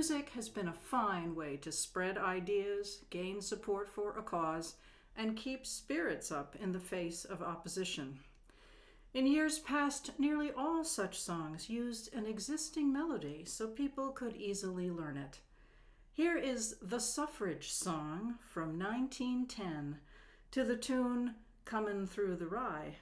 music has been a fine way to spread ideas, gain support for a cause, and keep spirits up in the face of opposition. In years past, nearly all such songs used an existing melody so people could easily learn it. Here is the Suffrage Song from 1910 to the tune Comin' Through the Rye.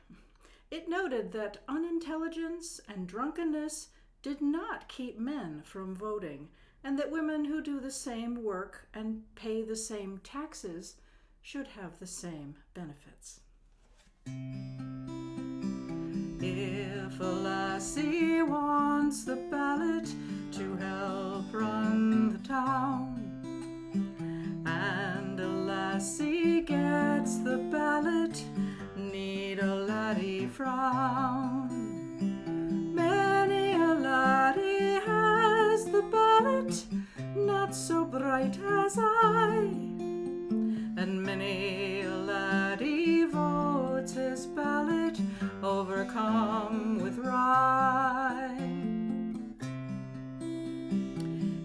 It noted that unintelligence and drunkenness did not keep men from voting, and that women who do the same work and pay the same taxes should have the same benefits. If a lassie wants the ballot to help run the town, and a lassie gets the ballot, need a laddie frown. Many a laddie has the ballot, not so bright as I, and many a laddie votes his ballot overcome with rye.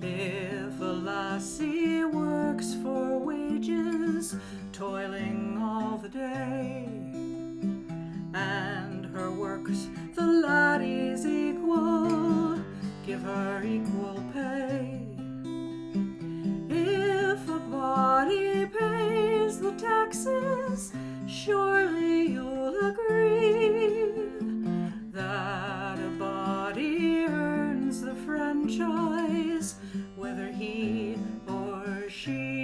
If a lassie works for wages, toiling all the day, and her work's the laddie's equal, give her equal pay. If a body pays the taxes, surely you'll agree that a body earns the franchise, whether he or she.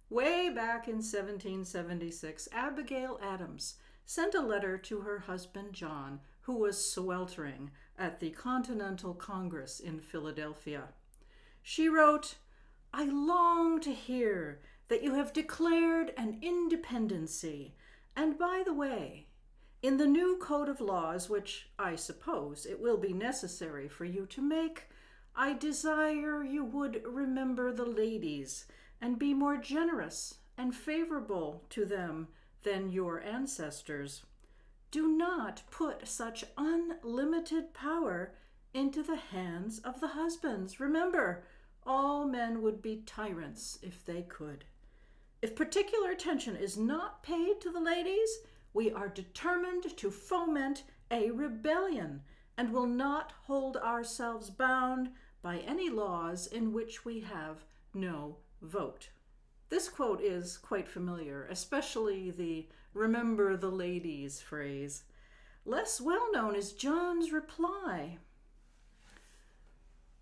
Way back in 1776, Abigail Adams sent a letter to her husband John, who was sweltering at the Continental Congress in Philadelphia. She wrote, "I long to hear that you have declared an independency, and by the way, in the new code of laws, which I suppose it will be necessary for you to make, I desire you would remember the ladies and be more generous and favorable to them than your ancestors. Do not put such unlimited power into the hands of the husbands. Remember, all men would be tyrants if they could. If particular attention is not paid to the ladies, we are determined to foment a rebellion and will not hold ourselves bound by any laws in which we have no vote." This quote is quite familiar, especially the "remember the ladies" phrase. Less well known is John's reply.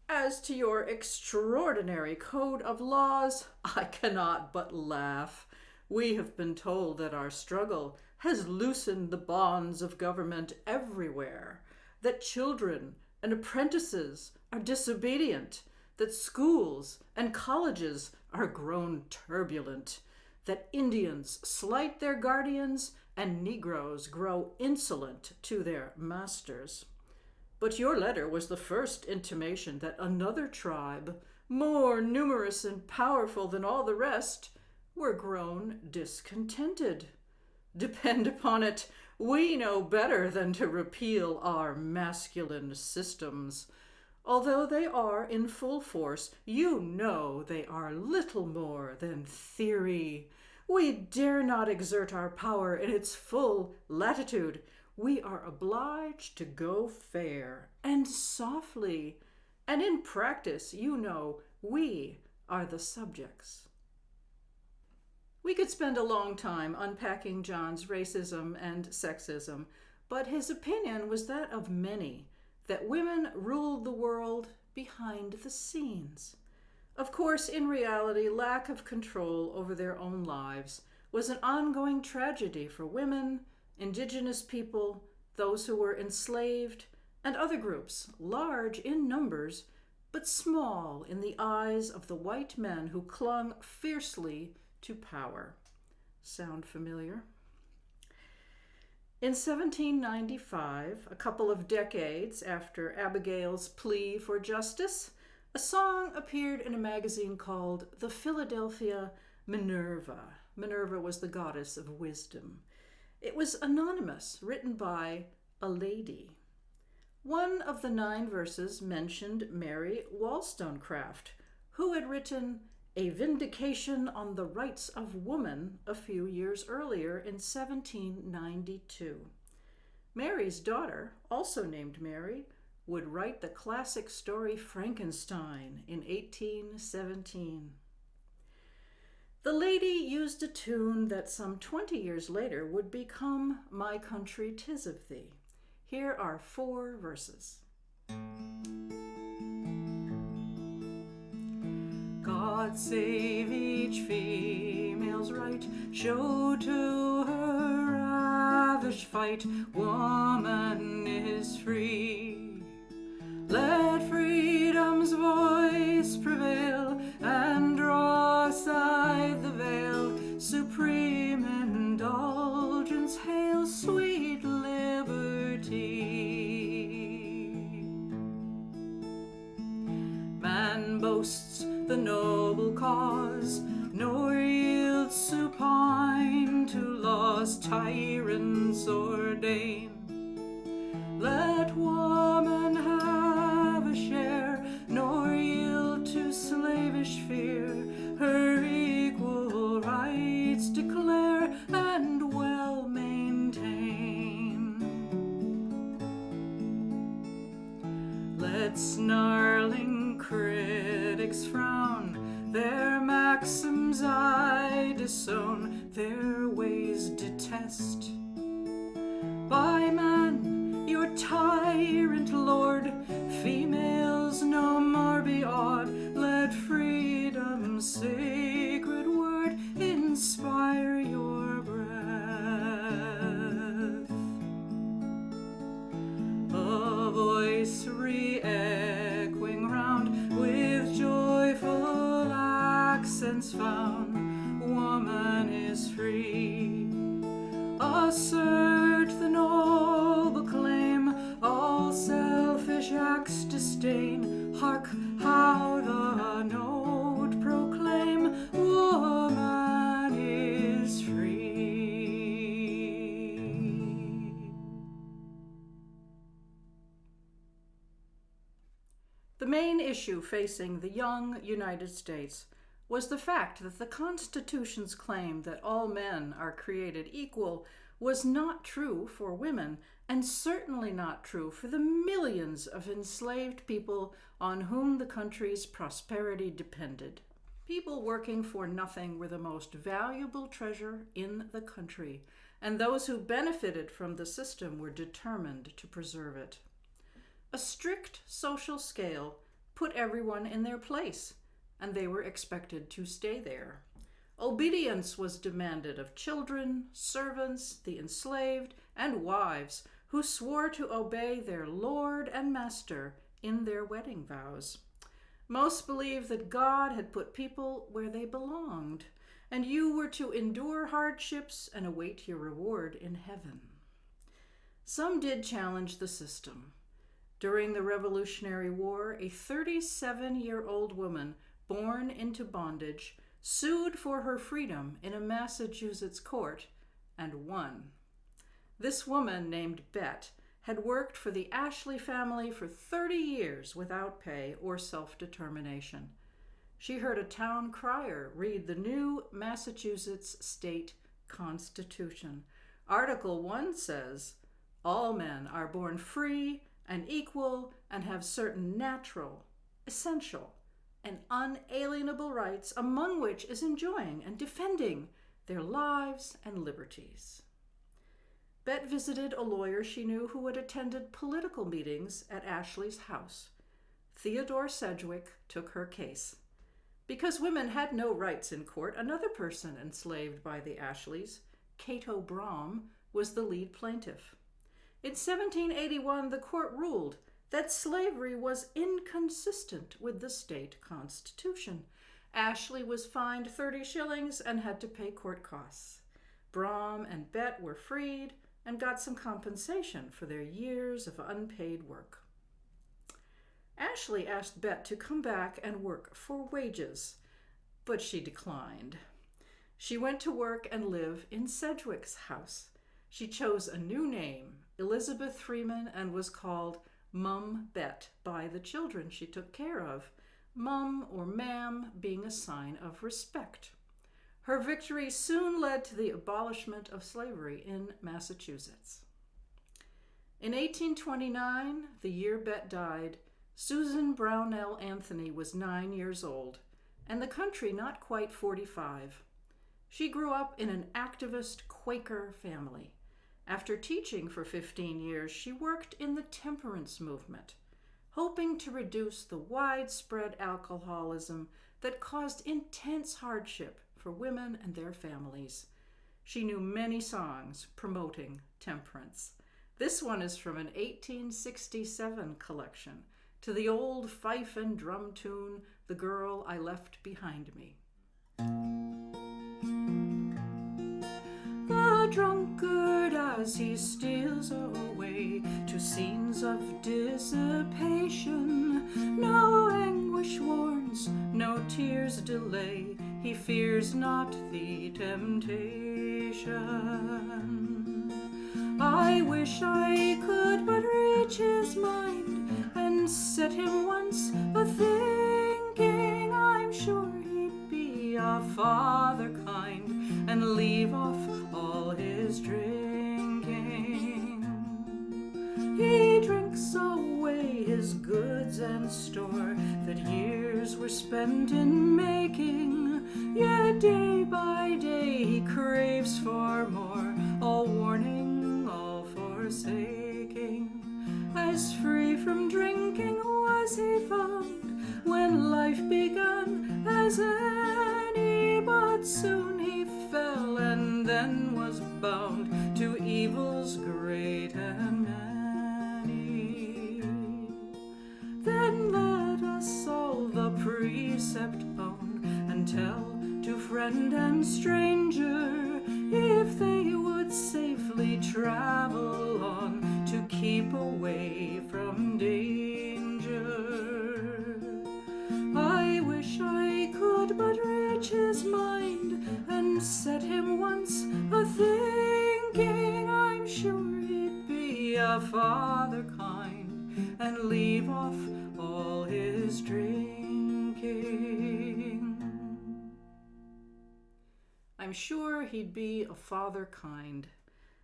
"As to your extraordinary code of laws, I cannot but laugh. We have been told that our struggle has loosened the bonds of government everywhere, that children and apprentices are disobedient, that schools and colleges are grown turbulent, that Indians slight their guardians and Negroes grow insolent to their masters. But your letter was the first intimation that another tribe, more numerous and powerful than all the rest, were grown discontented. Depend upon it, we know better than to repeal our masculine systems. Although they are in full force, you know they are little more than theory. We dare not exert our power in its full latitude. We are obliged to go fair and softly, and in practice, you know, we are the subjects." We could spend a long time unpacking John's racism and sexism, but his opinion was that of many, that women ruled the world behind the scenes. Of course, in reality, lack of control over their own lives was an ongoing tragedy for women, indigenous people, those who were enslaved, and other groups, large in numbers, but small in the eyes of the white men who clung fiercely to power. Sound familiar? In 1795, a couple of decades after Abigail's plea for justice, a song appeared in a magazine called The Philadelphia Minerva. Minerva was the goddess of wisdom. It was anonymous, written by a lady. One of the 9 verses mentioned Mary Wollstonecraft, who had written A Vindication on the Rights of Woman a few years earlier in 1792. Mary's daughter, also named Mary, would write the classic story Frankenstein in 1817. The lady used a tune that some 20 years later would become My Country 'Tis of Thee. Here are 4 verses. God save each female's right, show to her ravished fight, woman is free. Let freedom's voice prevail and draw aside the veil, supreme indulgence hail sweet liberty. Man boasts the noble cause, nor yields supine to laws tyrants ordain. Let woman have a share, nor yield to slavish fear, her equal rights declare and well maintain. Let snarling critics frown, their maxims I disown, their ways detest. By man, your tyrant lord, females no more be awed, let freedom's sacred word inspire your breath. A voice re-echoing round with joyful accents found, woman is free. Assert the noble claim, all selfish acts disdain. Hark how the note proclaim, woman is free. The main issue facing the young United States was the fact that the Constitution's claim that all men are created equal was not true for women, and certainly not true for the millions of enslaved people on whom the country's prosperity depended. People working for nothing were the most valuable treasure in the country, and those who benefited from the system were determined to preserve it. A strict social scale put everyone in their place, and they were expected to stay there. Obedience was demanded of children, servants, the enslaved, and wives who swore to obey their lord and master in their wedding vows. Most believed that God had put people where they belonged, and you were to endure hardships and await your reward in heaven. Some did challenge the system. During the Revolutionary War, a 37-year-old woman born into bondage sued for her freedom in a Massachusetts court and won. This woman, named Bet, had worked for the Ashley family for 30 years without pay or self-determination. She heard a town crier read the new Massachusetts state constitution. Article 1 says, "All men are born free and equal and have certain natural, essential, and unalienable rights, among which is enjoying and defending their lives and liberties." Bet visited a lawyer she knew who had attended political meetings at Ashley's house. Theodore Sedgwick took her case. Because women had no rights in court, another person enslaved by the Ashleys, Cato Brom, was the lead plaintiff. In 1781, the court ruled that slavery was inconsistent with the state constitution. Ashley was fined 30 shillings and had to pay court costs. Brom and Bet were freed and got some compensation for their years of unpaid work. Ashley asked Bet to come back and work for wages, but she declined. She went to work and live in Sedgwick's house. She chose a new name, Elizabeth Freeman, and was called Mum Bet by the children she took care of, mum or ma'am being a sign of respect. Her victory soon led to the abolishment of slavery in Massachusetts. In 1829, the year Bet died, Susan Brownell Anthony was 9 years old, and the country not quite 45. She grew up in an activist Quaker family. After teaching for 15 years, she worked in the temperance movement, hoping to reduce the widespread alcoholism that caused intense hardship for women and their families. She knew many songs promoting temperance. This one is from an 1867 collection, to the old fife and drum tune, "The Girl I Left Behind Me." The drunkard as he steals away to scenes of dissipation, no anguish warns, no tears delay, he fears not the temptation. I wish I could but reach his mind and set him once a-thinking. I'm sure he'd be a father kind and leave off all his drinking. He drinks away his goods and store that years were spent in making, yet day by day he craves for more, all warning, all forsaking. As free from drinking was he found when life begun as any, but soon he fell and then was bound to evils great and many. Then let us all the precept own and tell to friend and stranger, if they would safely travel on, to keep away from danger. I wish I could but reach his mind and set him once a-thinking. I'm sure he'd be a father kind and leave off all his drinking. I'm sure he'd be a father kind.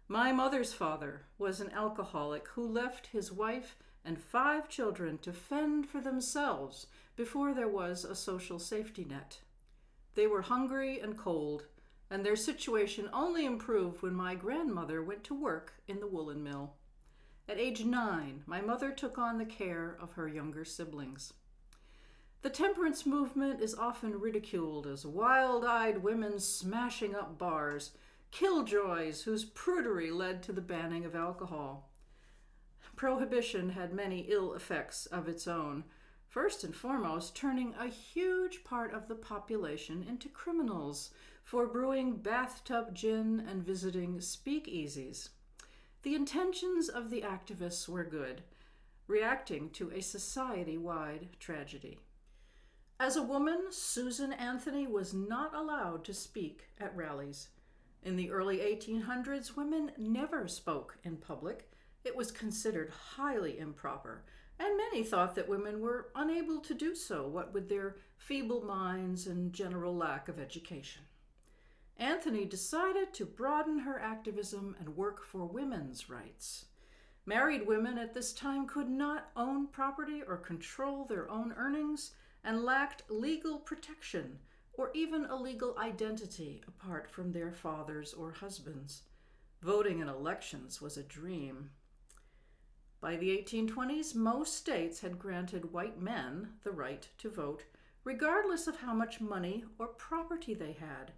My mother's father was an alcoholic who left his wife and 5 children to fend for themselves before there was a social safety net. They were hungry and cold, and their situation only improved when my grandmother went to work in the woolen mill. At age 9, my mother took on the care of her younger siblings. The temperance movement is often ridiculed as wild-eyed women smashing up bars, killjoys whose prudery led to the banning of alcohol. Prohibition had many ill effects of its own, first and foremost turning a huge part of the population into criminals for brewing bathtub gin and visiting speakeasies. The intentions of the activists were good, reacting to a society-wide tragedy. As a woman, Susan Anthony was not allowed to speak at rallies. In the early 1800s, women never spoke in public. It was considered highly improper, and many thought that women were unable to do so, what with their feeble minds and general lack of education. Anthony decided to broaden her activism and work for women's rights. Married women at this time could not own property or control their own earnings and lacked legal protection or even a legal identity apart from their fathers or husbands. Voting in elections was a dream. By the 1820s, most states had granted white men the right to vote, regardless of how much money or property they had,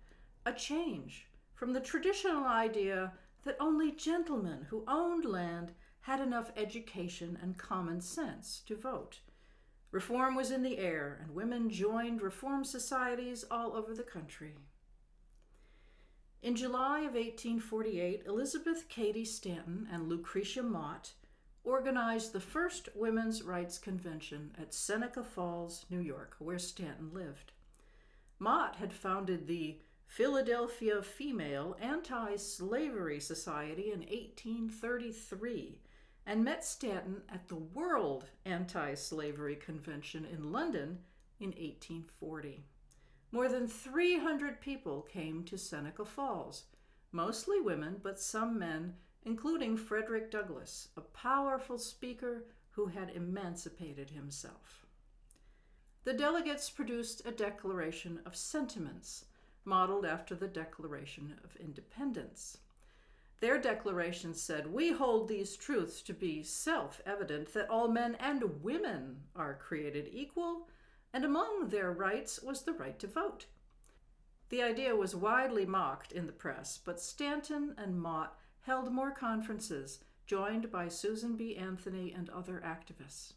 a change from the traditional idea that only gentlemen who owned land had enough education and common sense to vote. Reform was in the air, and women joined reform societies all over the country. In July of 1848, Elizabeth Cady Stanton and Lucretia Mott organized the first women's rights convention at Seneca Falls, New York, where Stanton lived. Mott had founded the Philadelphia Female Anti-Slavery Society in 1833 and met Stanton at the World Anti-Slavery Convention in London in 1840. More than 300 people came to Seneca Falls, mostly women, but some men, including Frederick Douglass, a powerful speaker who had emancipated himself. The delegates produced a Declaration of Sentiments, modeled after the Declaration of Independence. Their declaration said, "We hold these truths to be self-evident that all men and women are created equal, and among their rights was the right to vote." The idea was widely mocked in the press, but Stanton and Mott held more conferences, joined by Susan B. Anthony and other activists.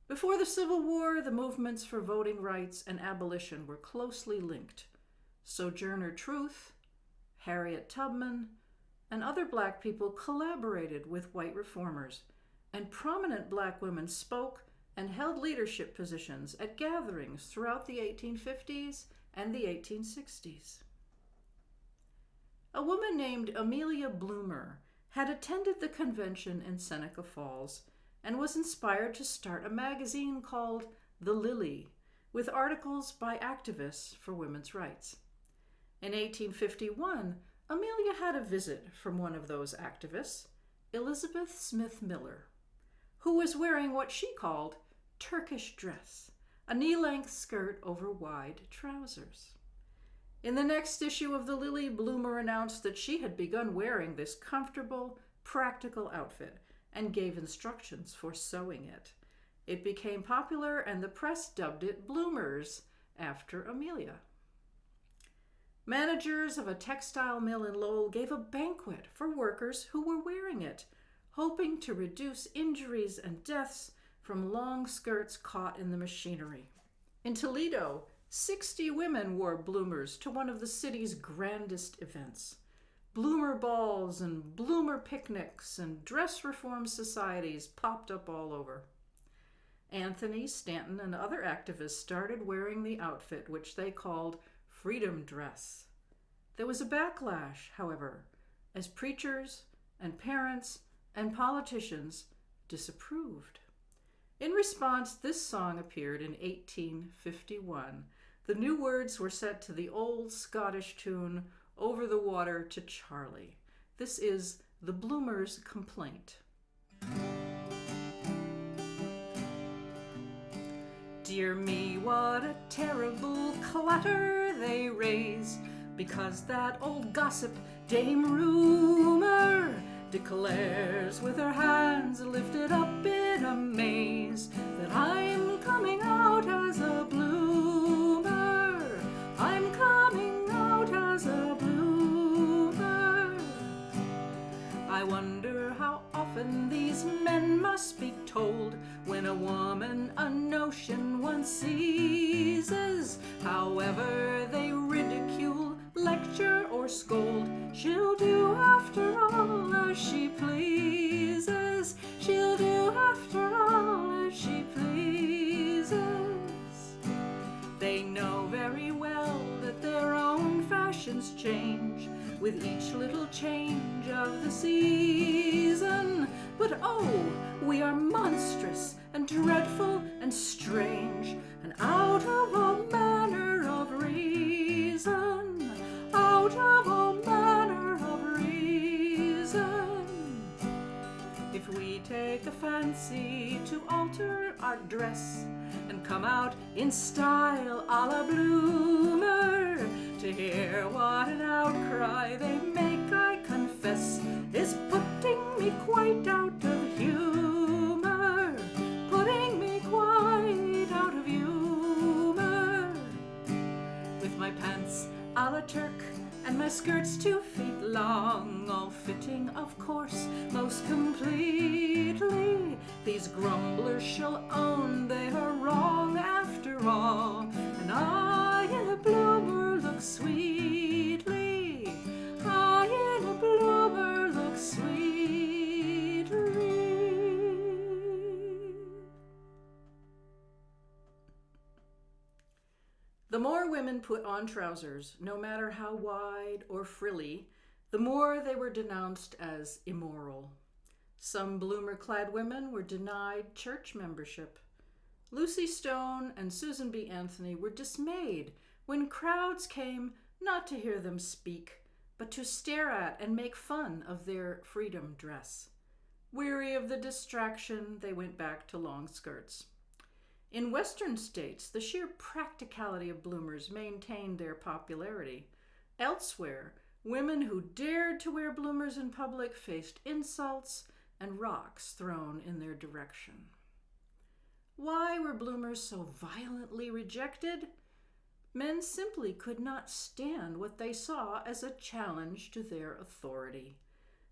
Before the Civil War, the movements for voting rights and abolition were closely linked. Sojourner Truth, Harriet Tubman, and other Black people collaborated with white reformers, and prominent Black women spoke and held leadership positions at gatherings throughout the 1850s and the 1860s. A woman named Amelia Bloomer had attended the convention in Seneca Falls and was inspired to start a magazine called The Lily, with articles by activists for women's rights. In 1851, Amelia had a visit from one of those activists, Elizabeth Smith Miller, who was wearing what she called Turkish dress, a knee-length skirt over wide trousers. In the next issue of The Lily, Bloomer announced that she had begun wearing this comfortable, practical outfit and gave instructions for sewing it. It became popular, and the press dubbed it Bloomers, after Amelia. Managers of a textile mill in Lowell gave a banquet for workers who were wearing it, hoping to reduce injuries and deaths from long skirts caught in the machinery. In Toledo, 60 women wore bloomers to one of the city's grandest events. Bloomer balls and bloomer picnics and dress reform societies popped up all over. Anthony, Stanton, and other activists started wearing the outfit, which they called freedom dress. There was a backlash, however, as preachers and parents and politicians disapproved. In response, this song appeared in 1851. The new words were set to the old Scottish tune, "Over the Water to Charlie." This is the Bloomers' Complaint. Dear me, what a terrible clatter they raise, because that old gossip, Dame Rumor, declares with her hands lifted up in amaze that I'm coming out as a bloomer. I'm coming out as a bloomer. I wonder how often these men must be told when a woman a notion once seizes. However they ridicule, lecture, or scold, she'll do after all as she pleases. She'll do after all as she pleases. They know very well that their own fashions change with each little change of the season. But oh, we are monstrous and dreadful and strange, and out of all manner of reason, out of all manner of reason. If we take a fancy to alter our dress and come out in style a la Bloomer, to hear what an outcry they make, I confess, is putting me quite out of humor, putting me quite out of humor. With my pants a la Turk and my skirts 2 feet long, all fitting, of course, most completely, these grumblers shall own they are wrong after all, and I in a bloomer look sweetly, I in a bloomer look sweetly. The more women put on trousers, no matter how wide or frilly, the more they were denounced as immoral. Some bloomer-clad women were denied church membership. Lucy Stone and Susan B. Anthony were dismayed when crowds came not to hear them speak, but to stare at and make fun of their freedom dress. Weary of the distraction, they went back to long skirts. In Western states, the sheer practicality of bloomers maintained their popularity. Elsewhere, women who dared to wear bloomers in public faced insults and rocks thrown in their direction. Why were bloomers so violently rejected? Men simply could not stand what they saw as a challenge to their authority.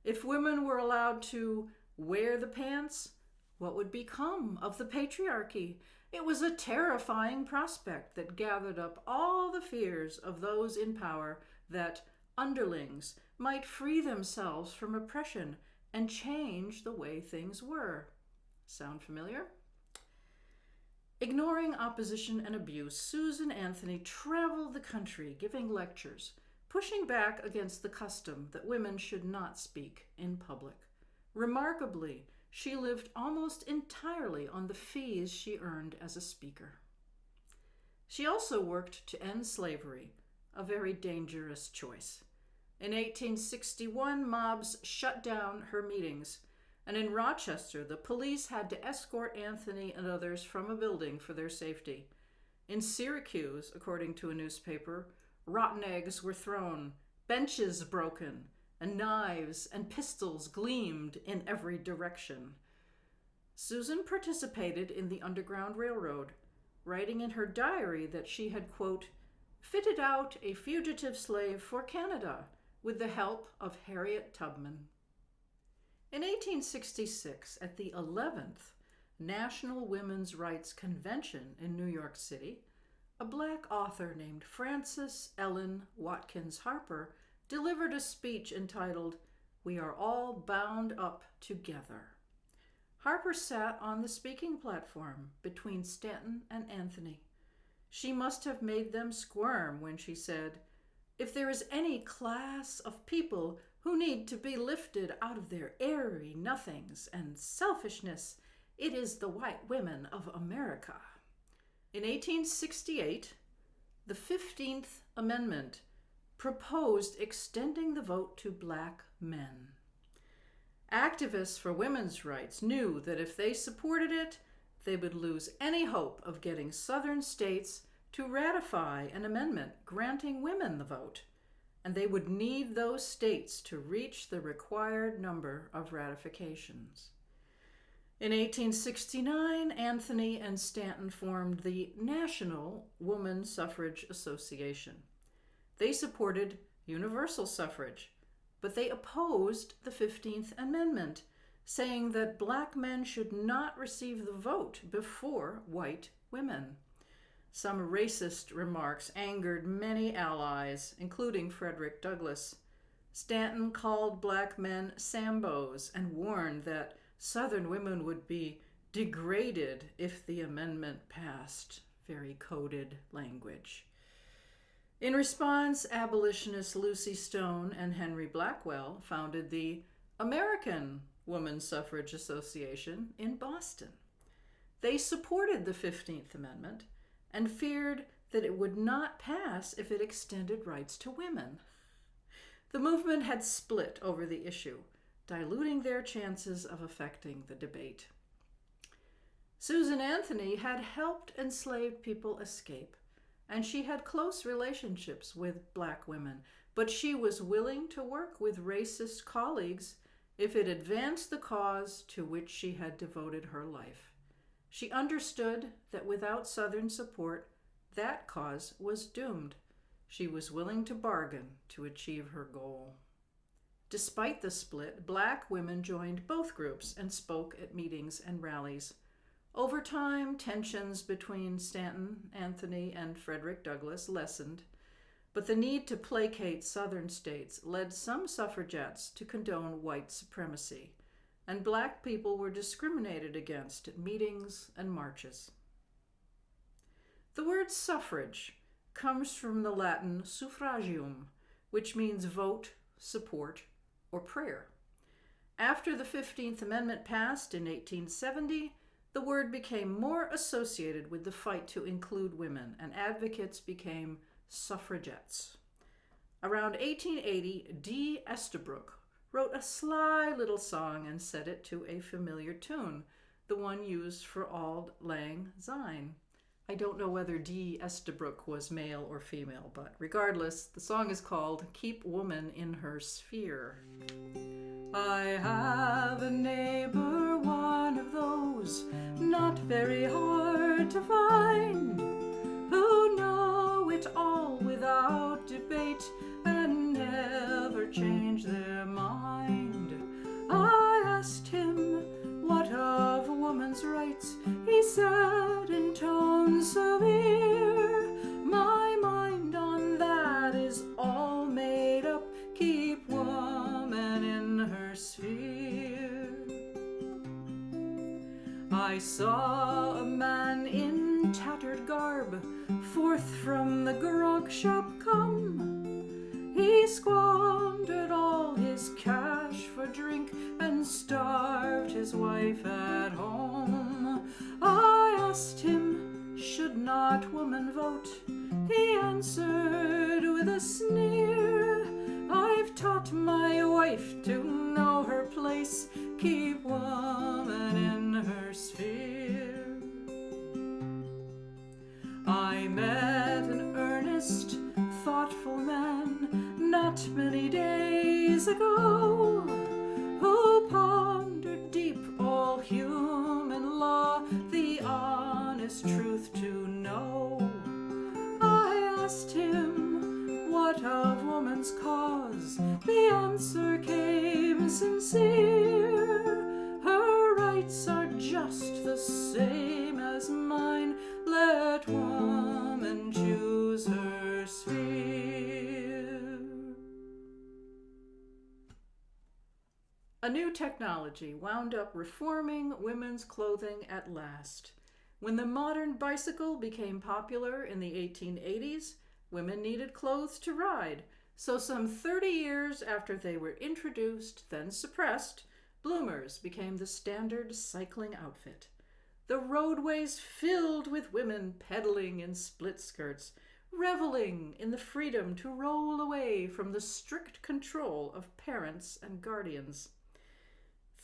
If women were allowed to wear the pants, what would become of the patriarchy? It was a terrifying prospect that gathered up all the fears of those in power that underlings might free themselves from oppression and change the way things were. Sound familiar? Ignoring opposition and abuse, Susan Anthony traveled the country giving lectures, pushing back against the custom that women should not speak in public. Remarkably, she lived almost entirely on the fees she earned as a speaker. She also worked to end slavery, a very dangerous choice. In 1861, mobs shut down her meetings, and in Rochester, the police had to escort Anthony and others from a building for their safety. In Syracuse, according to a newspaper, rotten eggs were thrown, benches broken, and knives and pistols gleamed in every direction. Susan participated in the Underground Railroad, writing in her diary that she had, quote, fitted out a fugitive slave for Canada with the help of Harriet Tubman. In 1866, at the 11th National Women's Rights Convention in New York City, a Black author named Frances Ellen Watkins Harper delivered a speech entitled, "We Are All Bound Up Together." Harper sat on the speaking platform between Stanton and Anthony. She must have made them squirm when she said, "If there is any class of people who need to be lifted out of their airy nothings and selfishness, it is the white women of America." In 1868, the 15th Amendment proposed extending the vote to Black men. Activists for women's rights knew that if they supported it, they would lose any hope of getting Southern states to ratify an amendment granting women the vote, and they would need those states to reach the required number of ratifications. In 1869, Anthony and Stanton formed the National Woman Suffrage Association. They supported universal suffrage, but they opposed the 15th Amendment, saying that Black men should not receive the vote before white women. Some racist remarks angered many allies, including Frederick Douglass. Stanton called Black men Sambos and warned that Southern women would be degraded if the amendment passed. Very coded language. In response, abolitionists Lucy Stone and Henry Blackwell founded the American Woman Suffrage Association in Boston. They supported the 15th Amendment and feared that it would not pass if it extended rights to women. The movement had split over the issue, diluting their chances of affecting the debate. Susan Anthony had helped enslaved people escape, and she had close relationships with Black women, but she was willing to work with racist colleagues if it advanced the cause to which she had devoted her life. She understood that without Southern support, that cause was doomed. She was willing to bargain to achieve her goal. Despite the split, Black women joined both groups and spoke at meetings and rallies. Over time, tensions between Stanton, Anthony, and Frederick Douglass lessened, but the need to placate Southern states led some suffragettes to condone white supremacy, and Black people were discriminated against at meetings and marches. The word suffrage comes from the Latin suffragium, which means vote, support, or prayer. After the 15th Amendment passed in 1870, the word became more associated with the fight to include women, and advocates became suffragettes. Around 1880, Dee Estabrook wrote a sly little song and set it to a familiar tune, the one used for Auld Lang Syne. I don't know whether Dee Estabrook was male or female, but regardless, the song is called Keep Woman in Her Sphere. I have a neighbor, one of those not very hard to find, who know it all without debate and never change their mind. I asked him what of woman's rights, he said in tones severe, my mind on that is all made up, keep woman in her sphere. I saw a man in tattered garb forth from the grog shop come. He squandered all his cash for drink and starved his wife at home. I asked him, should not woman vote? He answered with a sneer, I've taught my wife to know her place, keep woman in her sphere. I met an earnest, thoughtful man not many days ago, who pondered deep all human law, the honest truth to know. I asked him, what of woman's cause? The answer came sincere, her rights are just the same as mine, let woman choose her sphere. A new technology wound up reforming women's clothing at last. When the modern bicycle became popular in the 1880s, women needed clothes to ride, so some 30 years after they were introduced, then suppressed, bloomers became the standard cycling outfit. The roadways filled with women pedaling in split skirts, reveling in the freedom to roll away from the strict control of parents and guardians.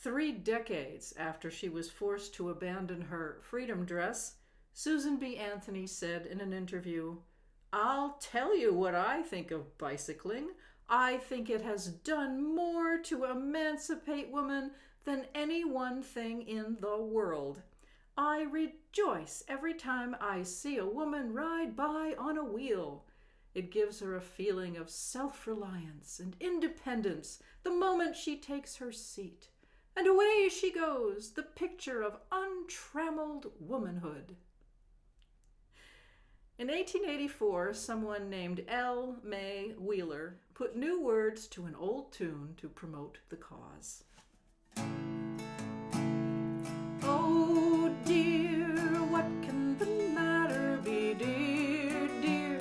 3 decades after she was forced to abandon her freedom dress, Susan B. Anthony said in an interview, I'll tell you what I think of bicycling. I think it has done more to emancipate women than any one thing in the world. I rejoice every time I see a woman ride by on a wheel. It gives her a feeling of self-reliance and independence the moment she takes her seat. And away she goes, the picture of untrammeled womanhood. In 1884, someone named L. May Wheeler put new words to an old tune to promote the cause. Oh dear, what can the matter be, dear, dear?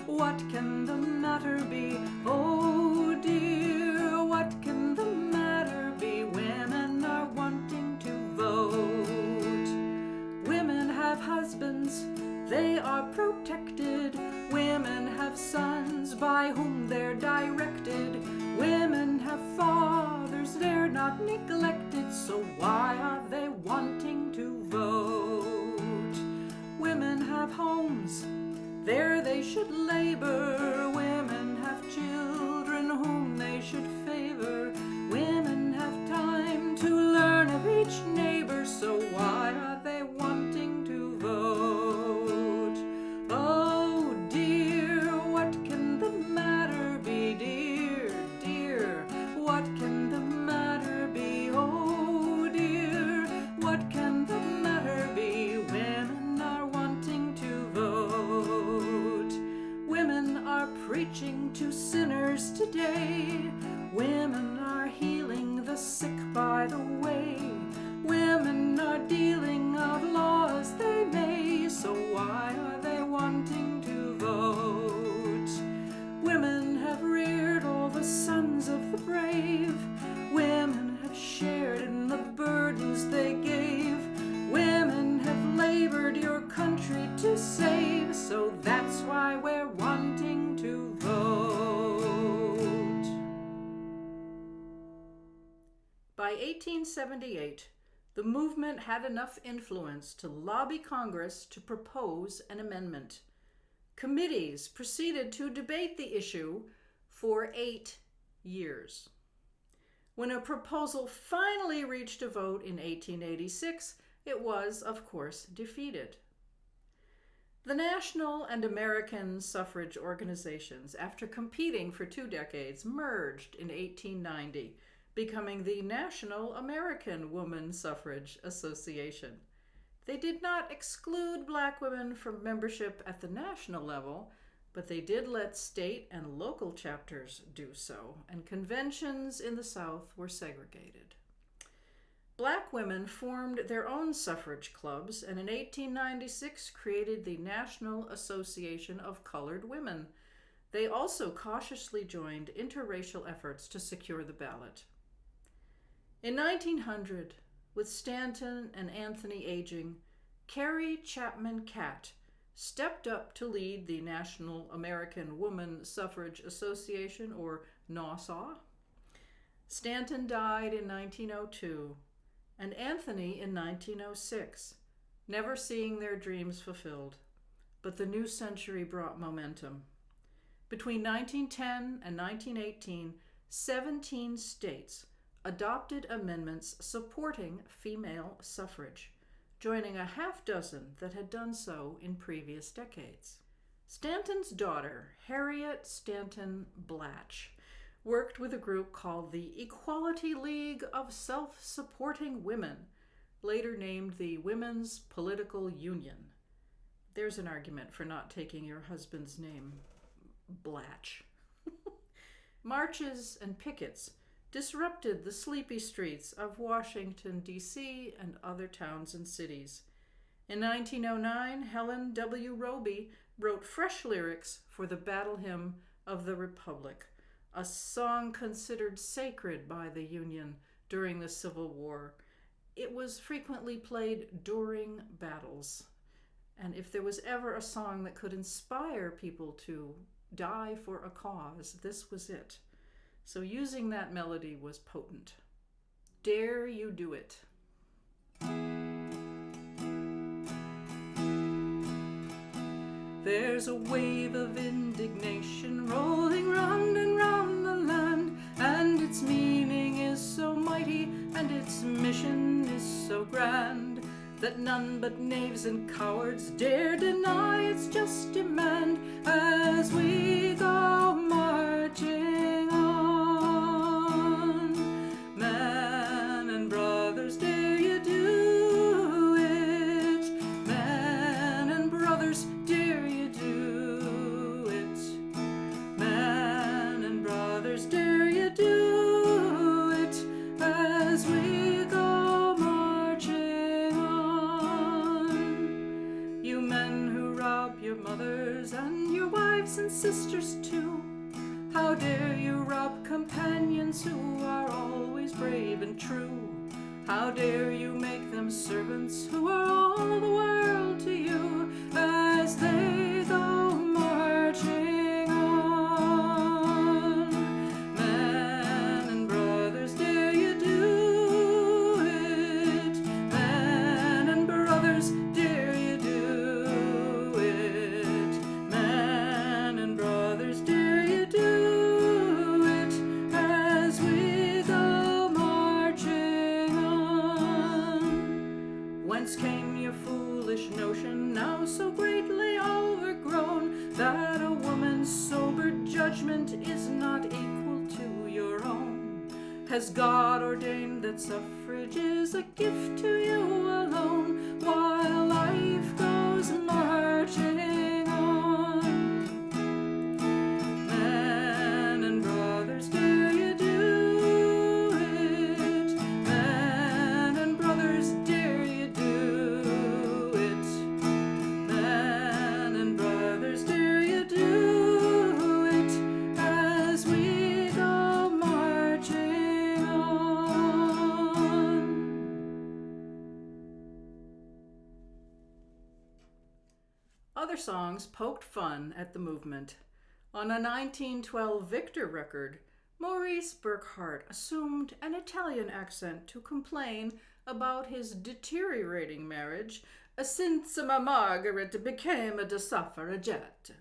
What can the matter be? Oh dear, what can the matter be? Women are wanting to vote. Women have husbands, they are protected. Women have sons by whom they're directed. Women have fathers, they're not neglected. So why are they wanting to vote? Women have homes, there they should labor. Women have children whom they should favor. Women have time to learn of each neighbor. So why are they wanting to vote? Oh dear, what can the matter be, dear, dear? What can the matter be? Oh dear, what can the matter be? Women are wanting to vote. Women are preaching to sinners by 1878, the movement had enough influence to lobby Congress to propose an amendment. Committees proceeded to debate the issue for 8 years. When a proposal finally reached a vote in 1886, it was, of course, defeated. The national and American suffrage organizations, after competing for 2 decades, merged in 1890, becoming the National American Woman Suffrage Association. They did not exclude black women from membership at the national level, but they did let state and local chapters do so, and conventions in the South were segregated. Black women formed their own suffrage clubs and in 1896 created the National Association of Colored Women. They also cautiously joined interracial efforts to secure the ballot. In 1900, with Stanton and Anthony aging, Carrie Chapman Catt stepped up to lead the National American Woman Suffrage Association, or NAWSA. Stanton died in 1902, and Anthony in 1906, never seeing their dreams fulfilled. But the new century brought momentum. Between 1910 and 1918, 17 states adopted amendments supporting female suffrage, joining a half dozen that had done so in previous decades. Stanton's daughter, Harriet Stanton Blatch, worked with a group called the Equality League of Self-Supporting Women, later named the Women's Political Union. There's an argument for not taking your husband's name, Blatch. Marches and pickets disrupted the sleepy streets of Washington, D.C. and other towns and cities. In 1909, Helen W. Roby wrote fresh lyrics for the Battle Hymn of the Republic, a song considered sacred by the Union during the Civil War. It was frequently played during battles. And if there was ever a song that could inspire people to die for a cause, this was it. So using that melody was potent. Dare you do it? There's a wave of indignation rolling round and round the land, and its meaning is so mighty and its mission is so grand that none but knaves and cowards dare deny its just demand as we go marching on. Man and brothers, dare you do it? Man and brothers, dare you do it? Man and brothers, dare you do it as we go marching on? You men who rob your mothers and your wives and sisters too, how dare you rob companions who are always brave and true? How dare you make them servants who are all the world to you as they go marching on? Man and brothers, dare you do it? Man and brothers, dare you do it? Man and brothers, dare you do it as we go marching on? Whence came your foolish notion, now so greatly overgrown, that a woman's sober judgment is not equal to your own? Has God ordained that suffrage is a gift to you alone, while life goes marching on? Man and brothers, dare you do it? Man and brothers, dare you do it? Man and brothers, dare you do it as we go marching on? Other songs poked fun at the movement. On a 1912 Victor record, Maurice Burckhardt assumed an Italian accent to complain about his deteriorating marriage since Margaret became a suffragette.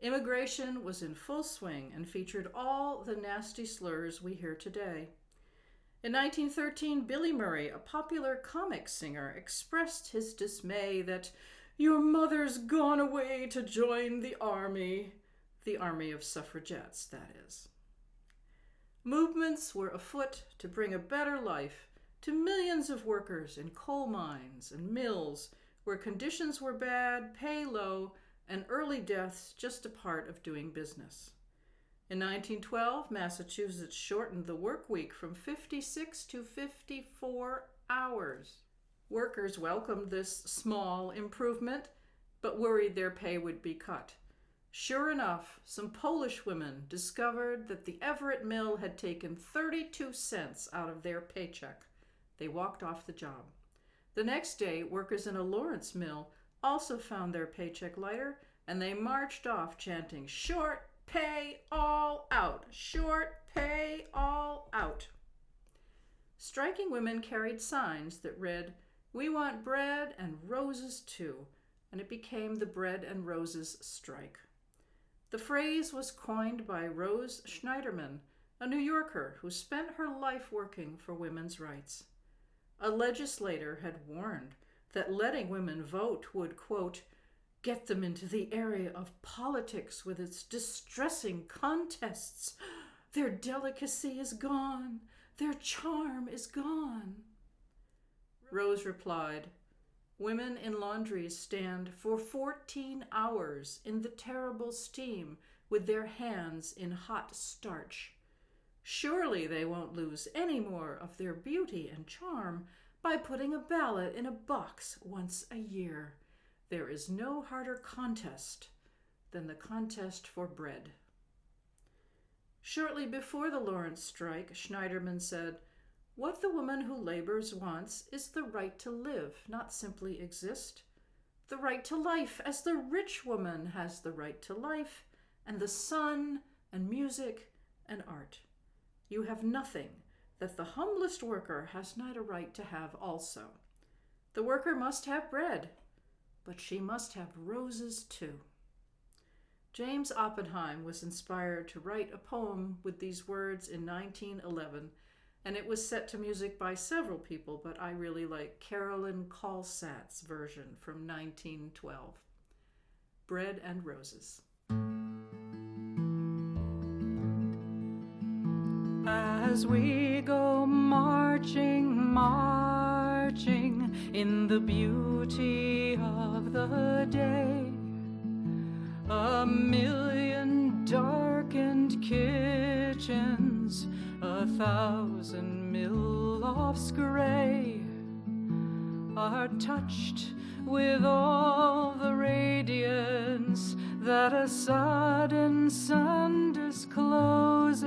Immigration was in full swing and featured all the nasty slurs we hear today. In 1913, Billy Murray, a popular comic singer, expressed his dismay that "your mother's gone away to join the army of suffragettes, that is." Movements were afoot to bring a better life to millions of workers in coal mines and mills where conditions were bad, pay low, and early deaths just a part of doing business. In 1912, Massachusetts shortened the work week from 56 to 54 hours. Workers welcomed this small improvement, but worried their pay would be cut. Sure enough, some Polish women discovered that the Everett Mill had taken 32 cents out of their paycheck. They walked off the job. The next day, workers in a Lawrence mill also found their paycheck lighter, and they marched off chanting, "Short pay all out! Short pay all out!" Striking women carried signs that read, "We want bread and roses too," and it became the Bread and Roses strike. The phrase was coined by Rose Schneiderman, a New Yorker who spent her life working for women's rights. A legislator had warned that letting women vote would, quote, "get them into the area of politics with its distressing contests. Their delicacy is gone. Their charm is gone." Rose replied, "Women in laundries stand for 14 hours in the terrible steam with their hands in hot starch. Surely they won't lose any more of their beauty and charm by putting a ballot in a box once a year. There is no harder contest than the contest for bread." Shortly before the Lawrence strike, Schneiderman said, "What the woman who labors wants is the right to live, not simply exist. The right to life, as the rich woman has the right to life, and the sun, and music, and art. You have nothing that the humblest worker has not a right to have also. The worker must have bread, but she must have roses too." James Oppenheim was inspired to write a poem with these words in 1911, and it was set to music by several people, but I really like Carolyn Kalsat's version from 1912. Bread and Roses. As we go marching, marching in the beauty of the day, a million darkened kitchens, 1,000 mill-lofts gray, are touched with all the radiance that a sudden sun discloses.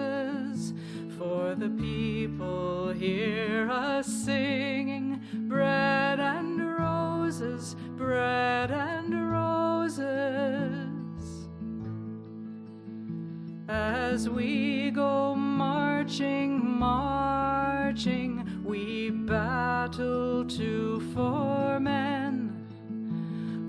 For the people hear us singing, bread and roses, bread and roses. As we go marching, marching, we battle too for men,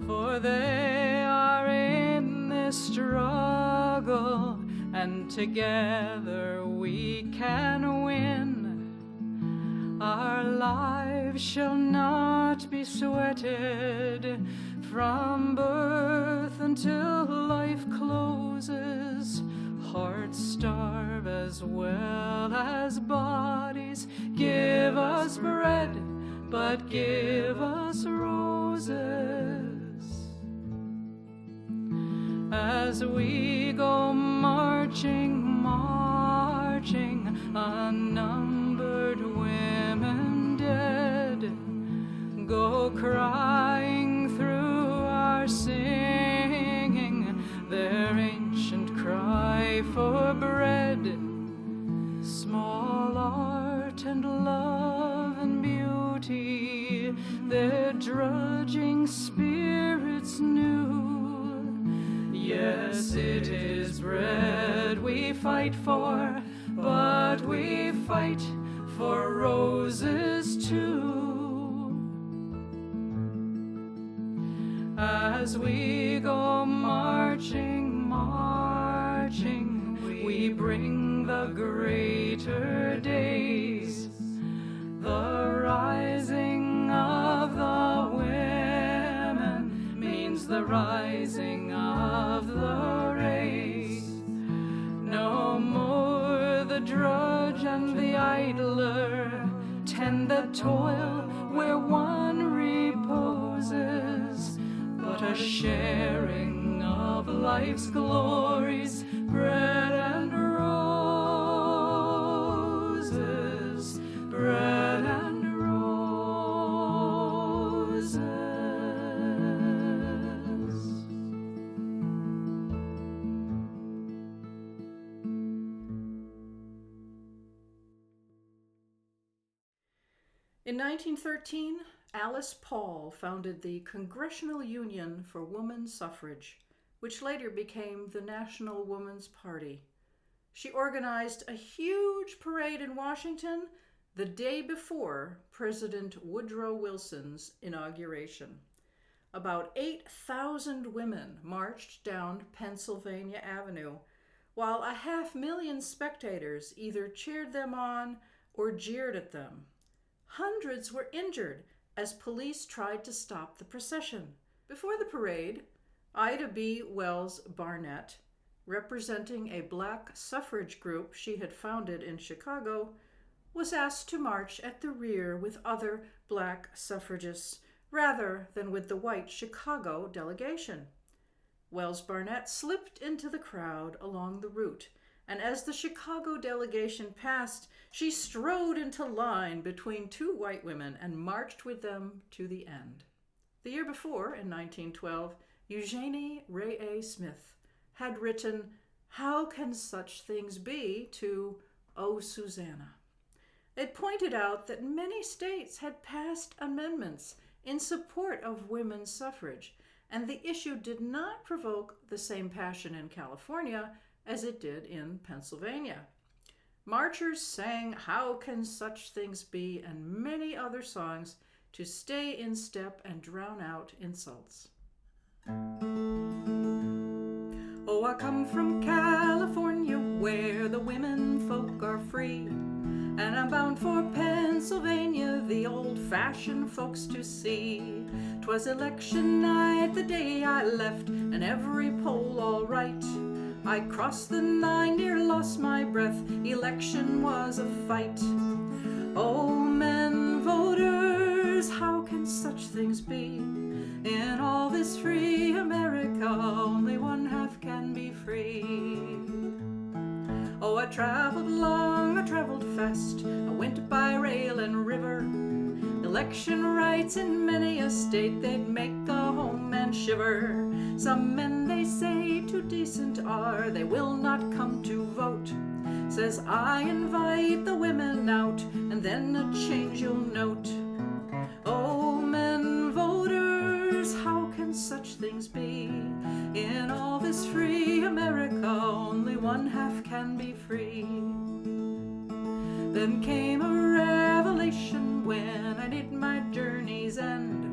for they are in this struggle, and together we can win. Our lives shall not be sweated from birth until life closes. Hearts starve as well as bodies. Give us bread, but give us roses. As we go marching, marching, unnumbered women dead go crying through our singing, their ancient cry for bread. Small art and love and beauty, their drudging spirits new. Yes, it is bread we fight for, but we fight for roses too. As we go marching, marching, we bring the greater days, the rising of the women means the rising of the race. No more the drudge and the idler tend the toil where one reposes, but a sharing of life's glories, bread and roses, bread and roses. In 1913, Alice Paul founded the Congressional Union for Woman Suffrage, which later became the National Woman's Party. She organized a huge parade in Washington the day before President Woodrow Wilson's inauguration. About 8,000 women marched down Pennsylvania Avenue, while 500,000 spectators either cheered them on or jeered at them. Hundreds were injured as police tried to stop the procession. Before the parade, Ida B. Wells Barnett, representing a black suffrage group she had founded in Chicago, was asked to march at the rear with other black suffragists rather than with the white Chicago delegation. Wells Barnett slipped into the crowd along the route, and as the Chicago delegation passed, she strode into line between two white women and marched with them to the end. The year before, in 1912, Eugenie Ray A. Smith had written, "How Can Such Things Be?" to "Oh, Susanna." It pointed out that many states had passed amendments in support of women's suffrage, and the issue did not provoke the same passion in California as it did in Pennsylvania. Marchers sang "How Can Such Things Be?" and many other songs to stay in step and drown out insults. Oh, I come from California where the women folk are free, and I'm bound for Pennsylvania, the old-fashioned folks to see. 'Twas election night the day I left, and every poll all right. I crossed the line, near lost my breath, election was a fight. Oh, men voters, how can such things be? In all this free America, only one half can be free. Oh, I traveled long, I traveled fast, I went by rail and river. Election rights in many a state, they'd make a home man shiver. Some men, they say, too decent are, they will not come to vote. Says I invite the women out, and then a change you'll note. Oh, men voters, how can such things be? In all this free America, only one half can be free. Then came a revelation when I neared my journey's end.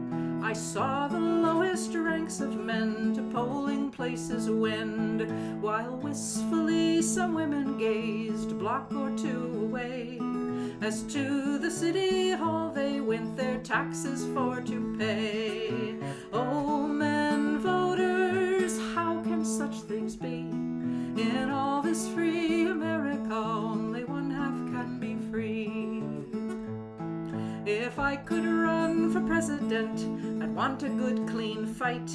I saw the lowest ranks of men to polling places wend, while wistfully some women gazed a block or two away, as to the city hall they went their taxes for to pay. Oh, men voters, how can such things be? In all this free America, only one half can be free. If I could run for president, I'd want a good clean fight.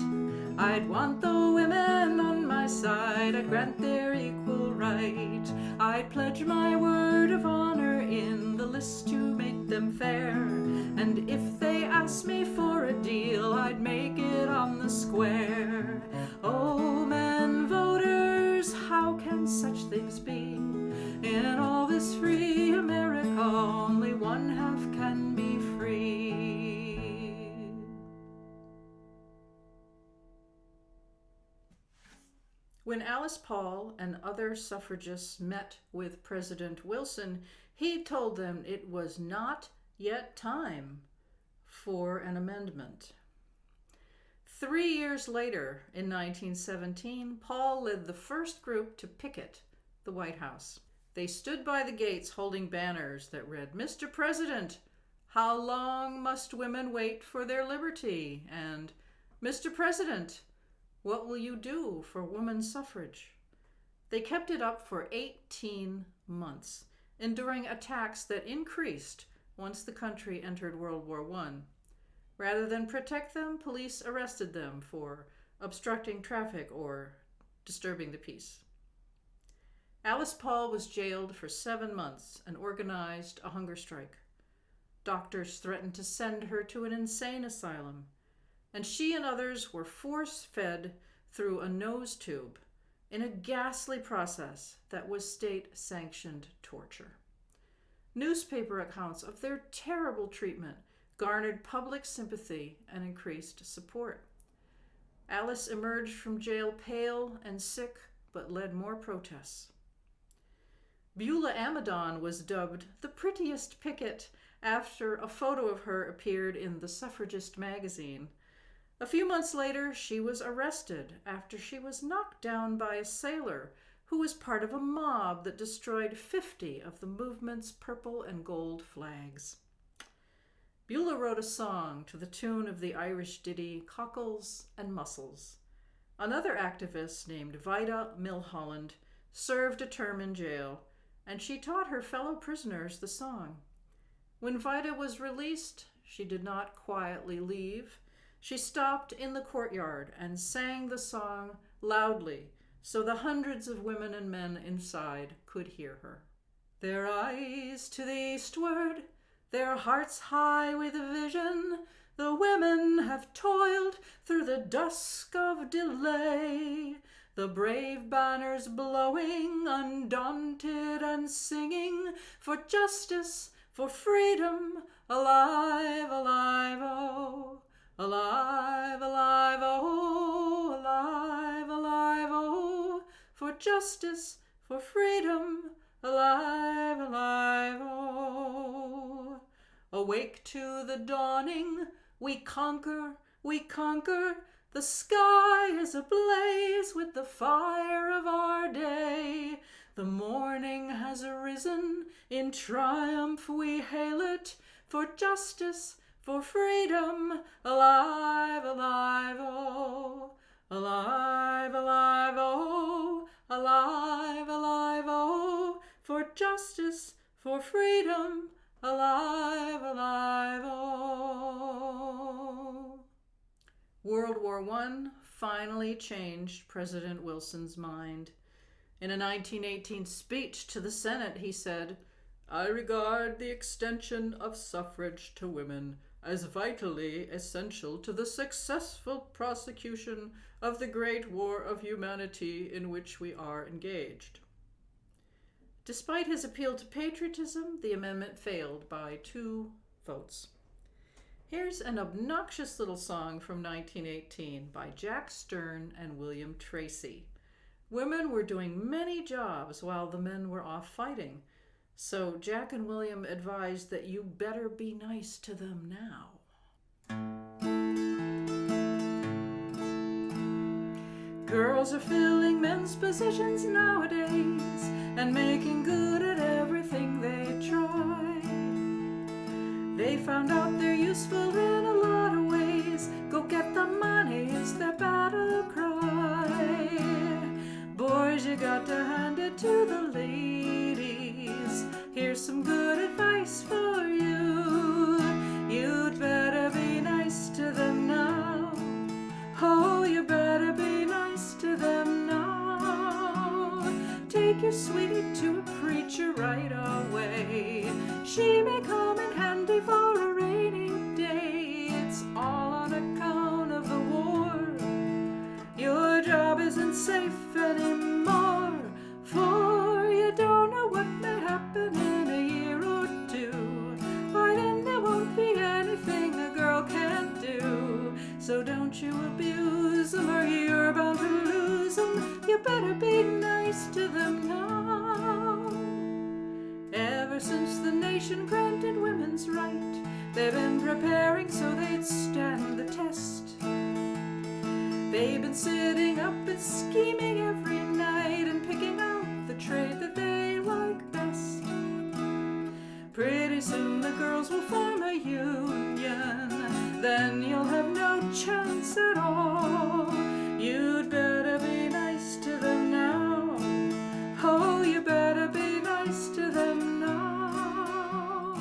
I'd want the women on my side, I'd grant their equal right. I'd pledge my word of honor in the list to make them fair, and if they ask me for a deal, I'd make it on the square. Oh, men voters, how can such things be? In all this free America, only one half can be free. When Alice Paul and other suffragists met with President Wilson, he told them it was not yet time for an amendment. 3 years later, in 1917, Paul led the first group to picket the White House. They stood by the gates holding banners that read, "Mr. President, how long must women wait for their liberty?" And, "Mr. President, what will you do for women's suffrage?" They kept it up for 18 months, enduring attacks that increased once the country entered World War I. Rather than protect them, police arrested them for obstructing traffic or disturbing the peace. Alice Paul was jailed for 7 months and organized a hunger strike. Doctors threatened to send her to an insane asylum, and she and others were force-fed through a nose tube in a ghastly process that was state-sanctioned torture. Newspaper accounts of their terrible treatment garnered public sympathy and increased support. Alice emerged from jail pale and sick, but led more protests. Beulah Amidon was dubbed the prettiest picket after a photo of her appeared in the Suffragist magazine. A few months later, she was arrested after she was knocked down by a sailor who was part of a mob that destroyed 50 of the movement's purple and gold flags. Beulah wrote a song to the tune of the Irish ditty Cockles and Mussels. Another activist named Vida Milholland served a term in jail, and she taught her fellow prisoners the song. When Vida was released, she did not quietly leave. She stopped in the courtyard and sang the song loudly so the hundreds of women and men inside could hear her. Their eyes to the eastward, their hearts high with vision, the women have toiled through the dusk of delay, the brave banners blowing, undaunted and singing, for justice, for freedom, alive, alive, oh, alive, alive, oh, alive, alive, oh, for justice, for freedom, alive, alive, oh. Awake to the dawning, we conquer, the sky is ablaze with the fire of our day. The morning has arisen, in triumph we hail it, for justice, for freedom, alive, alive, oh, alive, alive, oh, alive, alive, oh, for justice, for freedom, alive, alive, oh. World War I finally changed President Wilson's mind. In a 1918 speech to the Senate, he said, "I regard the extension of suffrage to women as vitally essential to the successful prosecution of the great war of humanity in which we are engaged." Despite his appeal to patriotism, the amendment failed by 2 votes. Here's an obnoxious little song from 1918 by Jack Stern and William Tracy. Women were doing many jobs while the men were off fighting, so Jack and William advised that you better be nice to them now. Girls are filling men's positions nowadays and making good at everything they try. They found out they're useful in a lot of ways. Go get the money is their battle cry. Boys, you got to hand it to the ladies. Here's some good advice for you. You'd better be nice to them now. Oh, you better be nice to them now. Take your sweetie to a preacher right away. She may come in handy for a rainy day. It's all on account of the war. Your job isn't safe anymore, for you don't know what may happen in a year or 2. By then there won't be anything a girl can't do. So don't you abuse them or you're bound to lose them. You better be nice to them now. Ever since the nation granted women's right, they've been preparing so they'd stand the test. They've been sitting up and scheming every night and picking out the trade that they like best. Pretty soon the girls will form a union, then you'll have no chance at all. You'd better be nice to them now. Oh, you better be nice to them now.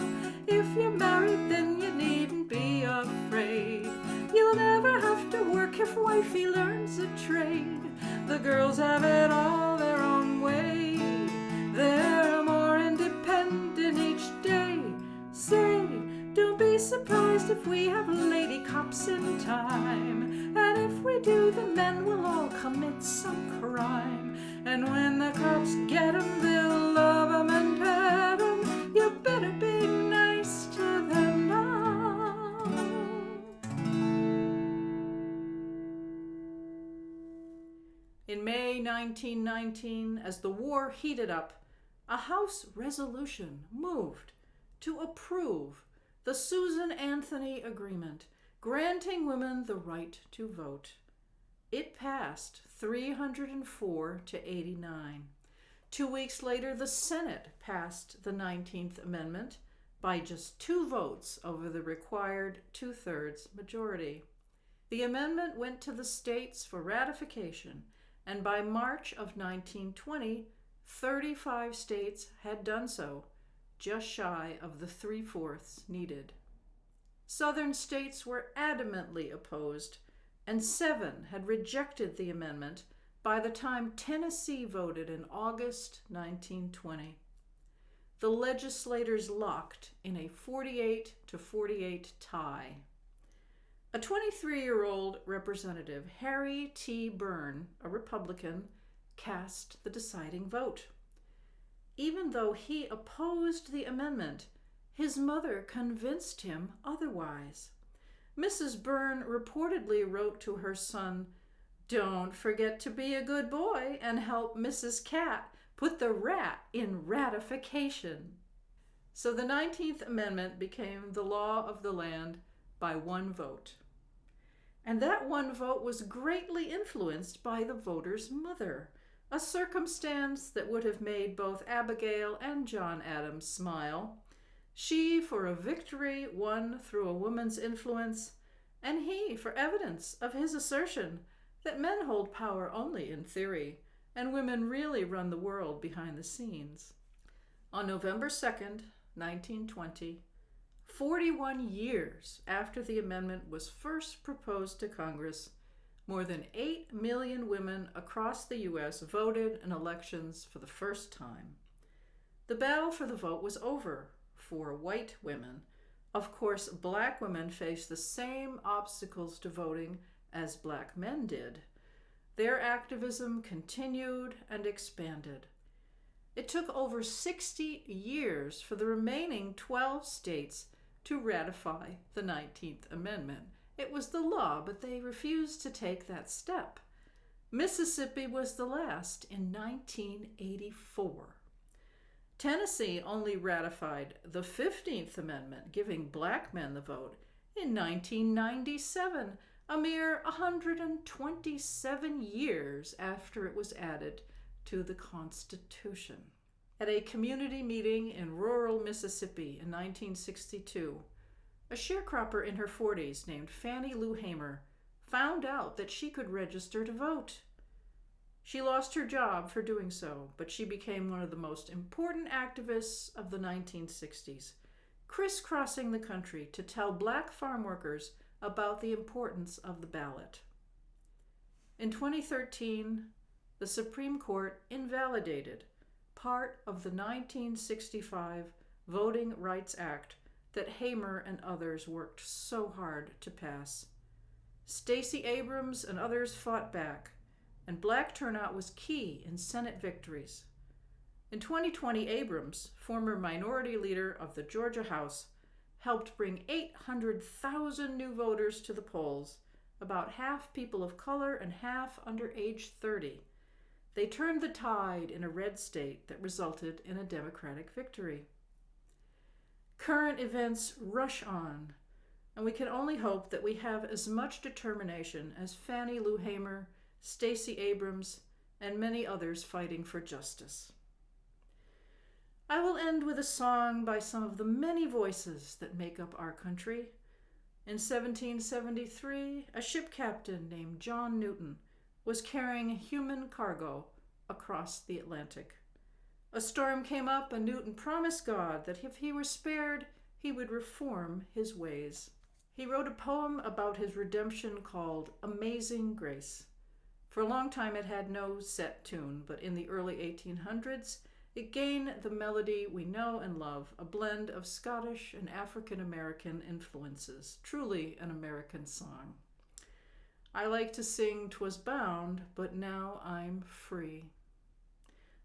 If you're married, then you needn't be afraid. You'll never have to work if wifey learns a trade. The girls have it all their own way. They're more independent each day. Say, don't be surprised if we have lady cops in time. And if we do, the men will all commit some crime. And when the cops get 'em, they'll love 'em and pet 'em. You better be nice to them now. In May 1919, as the war heated up, a House resolution moved to approve the Susan Anthony Agreement, granting women the right to vote. It passed 304 to 89. 2 weeks later, the Senate passed the 19th Amendment by just 2 votes over the required 2/3 majority. The amendment went to the states for ratification, and by March of 1920, 35 states had done so, just shy of the 3/4 needed. Southern states were adamantly opposed, and 7 had rejected the amendment by the time Tennessee voted in August 1920. The legislators locked in a 48 to 48 tie. A 23-year-old representative, Harry T. Byrne, a Republican, cast the deciding vote. Even though he opposed the amendment, his mother convinced him otherwise. Mrs. Byrne reportedly wrote to her son, "Don't forget to be a good boy and help Mrs. Cat put the rat in ratification." So the 19th Amendment became the law of the land by 1 vote. And that 1 vote was greatly influenced by the voter's mother, a circumstance that would have made both Abigail and John Adams smile. She for a victory won through a woman's influence, and he for evidence of his assertion that men hold power only in theory, and women really run the world behind the scenes. On November 2nd, 1920, 41 years after the amendment was first proposed to Congress, more than 8 million women across the U.S. voted in elections for the first time. The battle for the vote was over for white women. Of course, black women faced the same obstacles to voting as black men did. Their activism continued and expanded. It took over 60 years for the remaining 12 states to ratify the 19th Amendment. It was the law, but they refused to take that step. Mississippi was the last in 1984. Tennessee only ratified the 15th Amendment, giving black men the vote, in 1997, a mere 127 years after it was added to the Constitution. At a community meeting in rural Mississippi in 1962, a sharecropper in her 40s named Fannie Lou Hamer found out that she could register to vote. She lost her job for doing so, but she became one of the most important activists of the 1960s, crisscrossing the country to tell black farm workers about the importance of the ballot. In 2013, the Supreme Court invalidated part of the 1965 Voting Rights Act that Hamer and others worked so hard to pass. Stacey Abrams and others fought back, and black turnout was key in Senate victories. In 2020, Abrams, former minority leader of the Georgia House, helped bring 800,000 new voters to the polls, about half people of color and half under age 30. They turned the tide in a red state that resulted in a Democratic victory. Current events rush on, and we can only hope that we have as much determination as Fannie Lou Hamer, Stacey Abrams, and many others fighting for justice. I will end with a song by some of the many voices that make up our country. In 1773, a ship captain named John Newton was carrying human cargo across the Atlantic. A storm came up, and Newton promised God that if he were spared, he would reform his ways. He wrote a poem about his redemption called Amazing Grace. For a long time it had no set tune, but in the early 1800s, it gained the melody we know and love, a blend of Scottish and African American influences, truly an American song. I like to sing "'Twas bound, but now I'm free."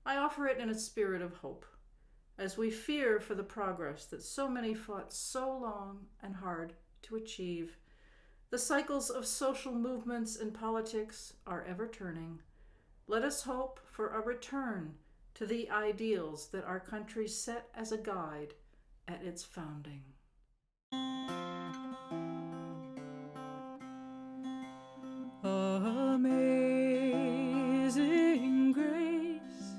I offer it in a spirit of hope, as we fear for the progress that so many fought so long and hard to achieve. The cycles of social movements and politics are ever turning. Let us hope for a return to the ideals that our country set as a guide at its founding. Amazing grace,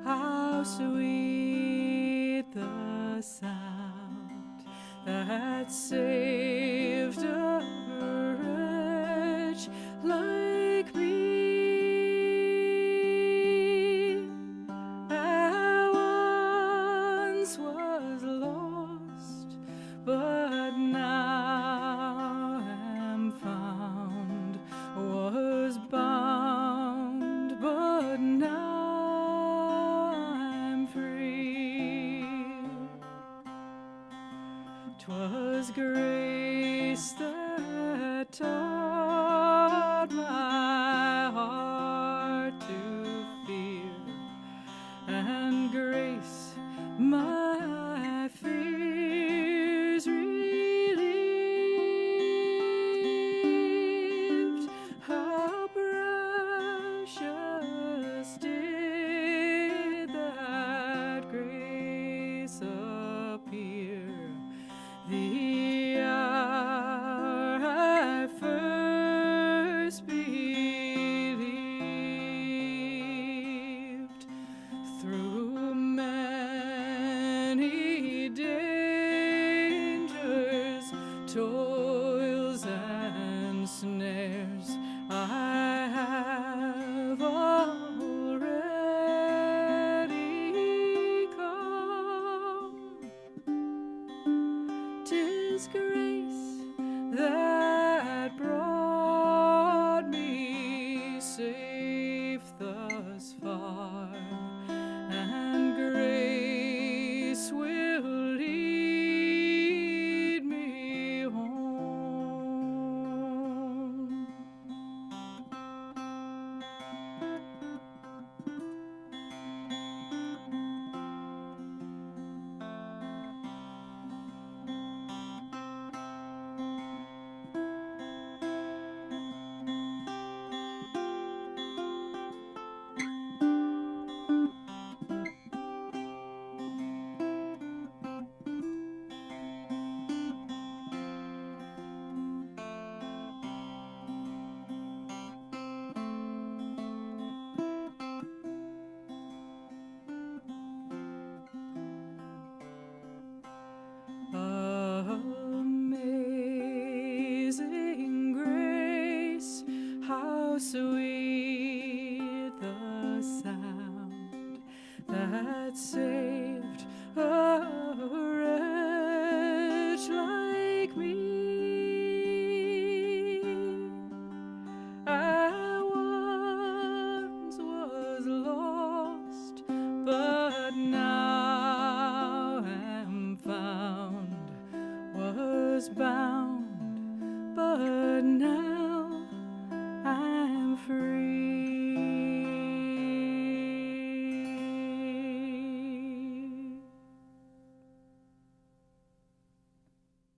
how sweet the sound that saved a wretch like me. I once was lost, but now am found. Was bound, but now I'm free. 'Twas grace that taught my heart to fear, and grace my fears relieved. How precious did that grace appear the hour I first believed. Through many dangers, toils, and snares, I have already come. 'Tis grace that brought me safe thus far, and grace will lead me home. Amazing grace, how sweet the sound that saved a wretch like me. I once was lost, but now am found. Was bound,